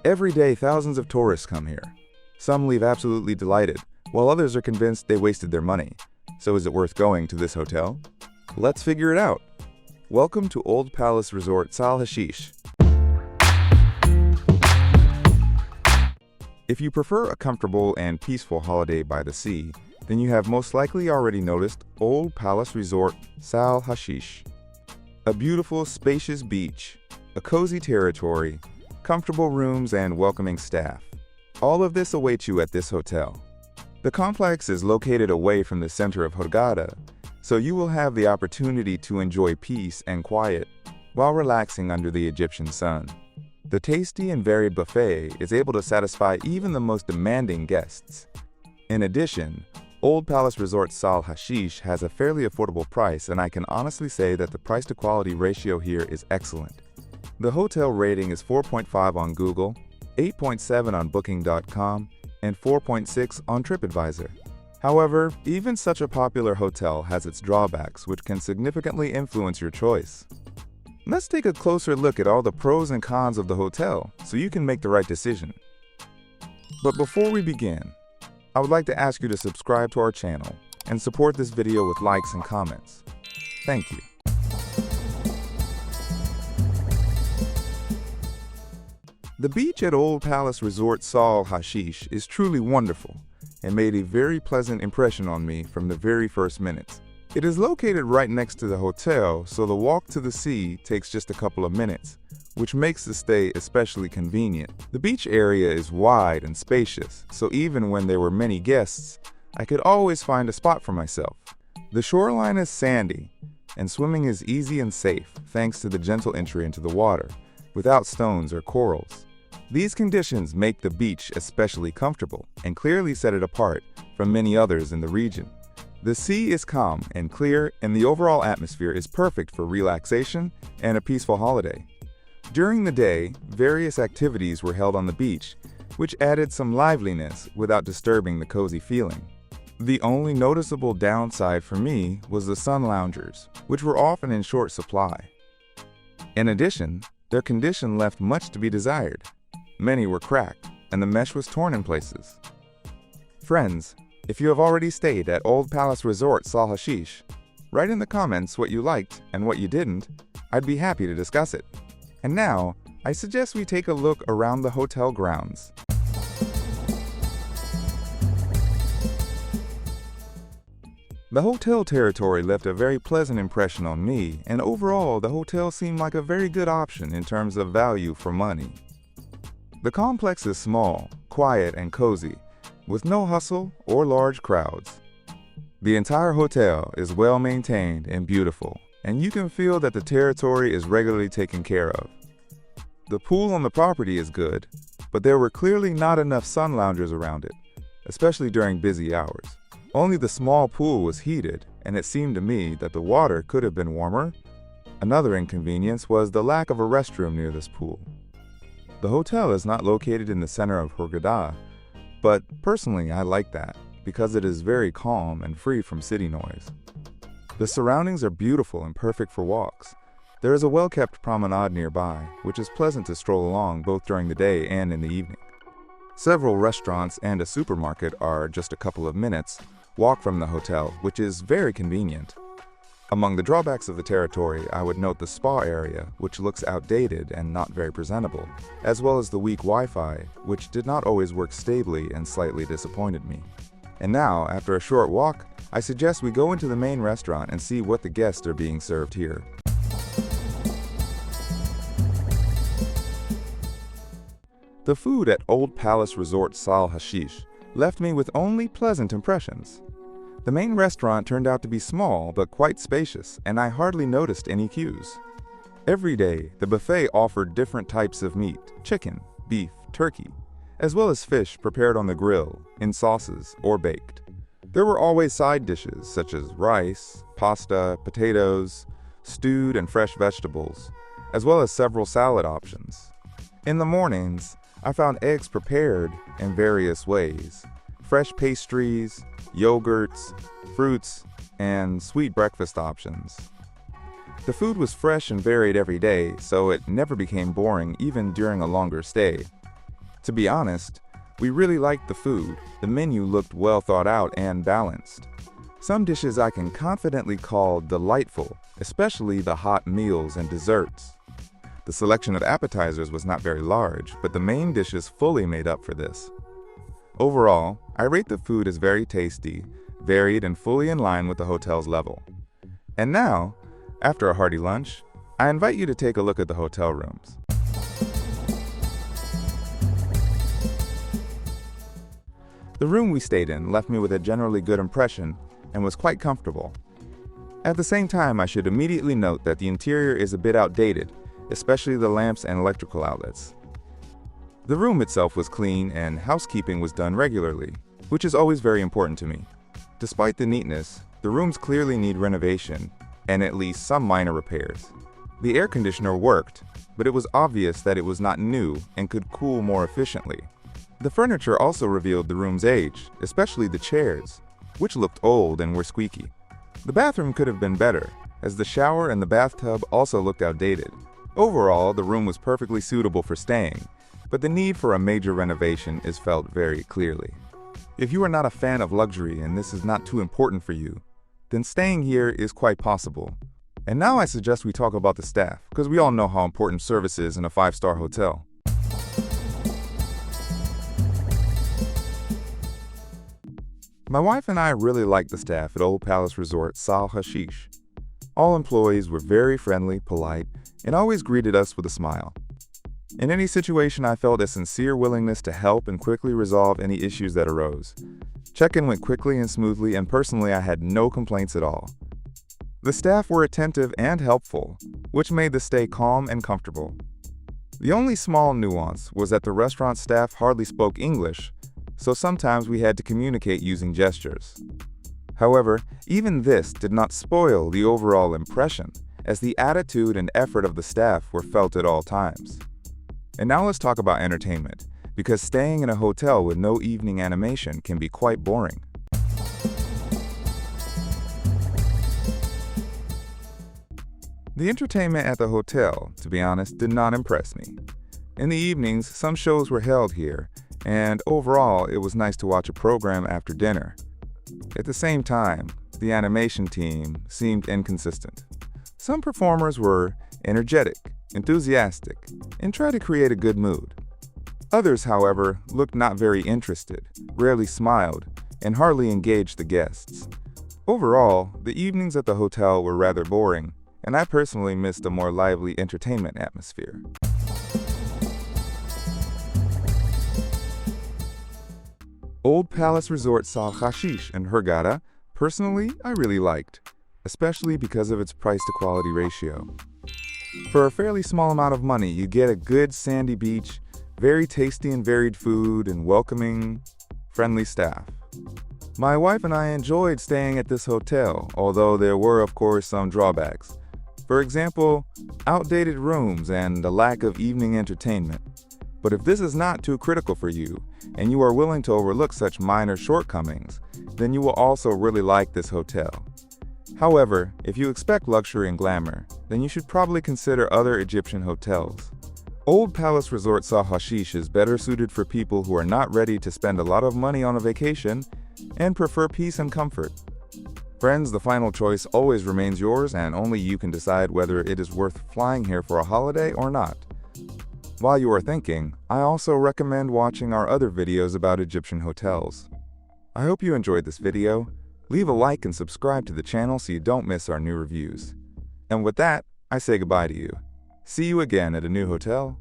Every day, thousands of tourists come here. Some leave absolutely delighted, while others are convinced they wasted their money. So is it worth going to this hotel? Let's figure it out. Welcome to Old Palace Resort Sahl Hasheesh. If you prefer a comfortable and peaceful holiday by the sea, then you have most likely already noticed Old Palace Resort Sahl Hasheesh. A beautiful, spacious beach, a cozy territory, comfortable rooms, and welcoming staff. All of this awaits you at this hotel. The complex is located away from the center of Hurghada, so you will have the opportunity to enjoy peace and quiet while relaxing under the Egyptian sun. The tasty and varied buffet is able to satisfy even the most demanding guests. In addition, Old Palace Resort Sahl Hasheesh has a fairly affordable price, and I can honestly say that the price-to-quality ratio here is excellent. The hotel rating is 4.5 on Google, 8.7 on Booking.com, and 4.6 on TripAdvisor. However, even such a popular hotel has its drawbacks, which can significantly influence your choice. Let's take a closer look at all the pros and cons of the hotel so you can make the right decision. But before we begin, I would like to ask you to subscribe to our channel and support this video with likes and comments. Thank you. The beach at Old Palace Resort Sahl Hasheesh is truly wonderful and made a very pleasant impression on me from the very first minutes. It is located right next to the hotel, so the walk to the sea takes just a couple of minutes, which makes the stay especially convenient. The beach area is wide and spacious, so even when there were many guests, I could always find a spot for myself. The shoreline is sandy, and swimming is easy and safe thanks to the gentle entry into the water, without stones or corals. These conditions make the beach especially comfortable and clearly set it apart from many others in the region. The sea is calm and clear, and the overall atmosphere is perfect for relaxation and a peaceful holiday. During the day, various activities were held on the beach, which added some liveliness without disturbing the cozy feeling. The only noticeable downside for me was the sun loungers, which were often in short supply. In addition, their condition left much to be desired. Many were cracked, and the mesh was torn in places. Friends, if you have already stayed at Old Palace Resort Sahl Hasheesh, write in the comments what you liked and what you didn't. I'd be happy to discuss it. And now, I suggest we take a look around the hotel grounds. The hotel territory left a very pleasant impression on me, and overall, the hotel seemed like a very good option in terms of value for money. The complex is small, quiet, and cozy, with no hustle or large crowds. The entire hotel is well maintained and beautiful, and you can feel that the territory is regularly taken care of. The pool on the property is good, but there were clearly not enough sun loungers around it, especially during busy hours. Only the small pool was heated, and it seemed to me that the water could have been warmer. Another inconvenience was the lack of a restroom near this pool. The hotel is not located in the center of Hurghada, but personally I like that because it is very calm and free from city noise. The surroundings are beautiful and perfect for walks. There is a well-kept promenade nearby, which is pleasant to stroll along both during the day and in the evening. Several restaurants and a supermarket are just a couple of minutes walk from the hotel, which is very convenient. Among the drawbacks of the territory, I would note the spa area, which looks outdated and not very presentable, as well as the weak Wi-Fi, which did not always work stably and slightly disappointed me. And now, after a short walk, I suggest we go into the main restaurant and see what the guests are being served here. The food at Old Palace Resort Sahl Hasheesh left me with only pleasant impressions. The main restaurant turned out to be small but quite spacious, and I hardly noticed any queues. Every day, the buffet offered different types of meat: chicken, beef, turkey, as well as fish prepared on the grill, in sauces, or baked. There were always side dishes such as rice, pasta, potatoes, stewed and fresh vegetables, as well as several salad options. In the mornings, I found eggs prepared in various ways: fresh pastries, yogurts, fruits, and sweet breakfast options. The food was fresh and varied every day, so it never became boring even during a longer stay. To be honest, we really liked the food. The menu looked well thought out and balanced. Some dishes I can confidently call delightful, especially the hot meals and desserts. The selection of appetizers was not very large, but the main dishes fully made up for this. Overall, I rate the food as very tasty, varied, and fully in line with the hotel's level. And now, after a hearty lunch, I invite you to take a look at the hotel rooms. The room we stayed in left me with a generally good impression and was quite comfortable. At the same time, I should immediately note that the interior is a bit outdated, especially the lamps and electrical outlets. The room itself was clean and housekeeping was done regularly, which is always very important to me. Despite the neatness, the rooms clearly need renovation and at least some minor repairs. The air conditioner worked, but it was obvious that it was not new and could cool more efficiently. The furniture also revealed the room's age, especially the chairs, which looked old and were squeaky. The bathroom could have been better, as the shower and the bathtub also looked outdated. Overall, the room was perfectly suitable for staying, but the need for a major renovation is felt very clearly. If you are not a fan of luxury and this is not too important for you, then staying here is quite possible. And now I suggest we talk about the staff, because we all know how important service is in a 5-star hotel. My wife and I really liked the staff at Old Palace Resort Sahl Hasheesh. All employees were very friendly, polite, and always greeted us with a smile. In any situation, I felt a sincere willingness to help and quickly resolve any issues that arose. Check-in went quickly and smoothly, and personally, I had no complaints at all. The staff were attentive and helpful, which made the stay calm and comfortable. The only small nuance was that the restaurant staff hardly spoke English, so sometimes we had to communicate using gestures. However, even this did not spoil the overall impression, as the attitude and effort of the staff were felt at all times. And now let's talk about entertainment, because staying in a hotel with no evening animation can be quite boring. The entertainment at the hotel, to be honest, did not impress me. In the evenings, some shows were held here, and overall, it was nice to watch a program after dinner. At the same time, the animation team seemed inconsistent. Some performers were energetic, enthusiastic, and tried to create a good mood. Others, however, looked not very interested, rarely smiled, and hardly engaged the guests. Overall, the evenings at the hotel were rather boring, and I personally missed a more lively entertainment atmosphere. Old Palace Resort Sahl Hasheesh in Hurghada, personally, I really liked, especially because of its price-to-quality ratio. For a fairly small amount of money, you get a good sandy beach, very tasty and varied food, and welcoming, friendly staff. My wife and I enjoyed staying at this hotel, although there were, of course, some drawbacks. For example, outdated rooms and the lack of evening entertainment. But if this is not too critical for you, and you are willing to overlook such minor shortcomings, then you will also really like this hotel. However, if you expect luxury and glamour, then you should probably consider other Egyptian hotels. Old Palace Resort Sahl Hasheesh is better suited for people who are not ready to spend a lot of money on a vacation and prefer peace and comfort. Friends, the final choice always remains yours, and only you can decide whether it is worth flying here for a holiday or not. While you are thinking, I also recommend watching our other videos about Egyptian hotels. I hope you enjoyed this video. Leave a like and subscribe to the channel so you don't miss our new reviews. And with that, I say goodbye to you. See you again at a new hotel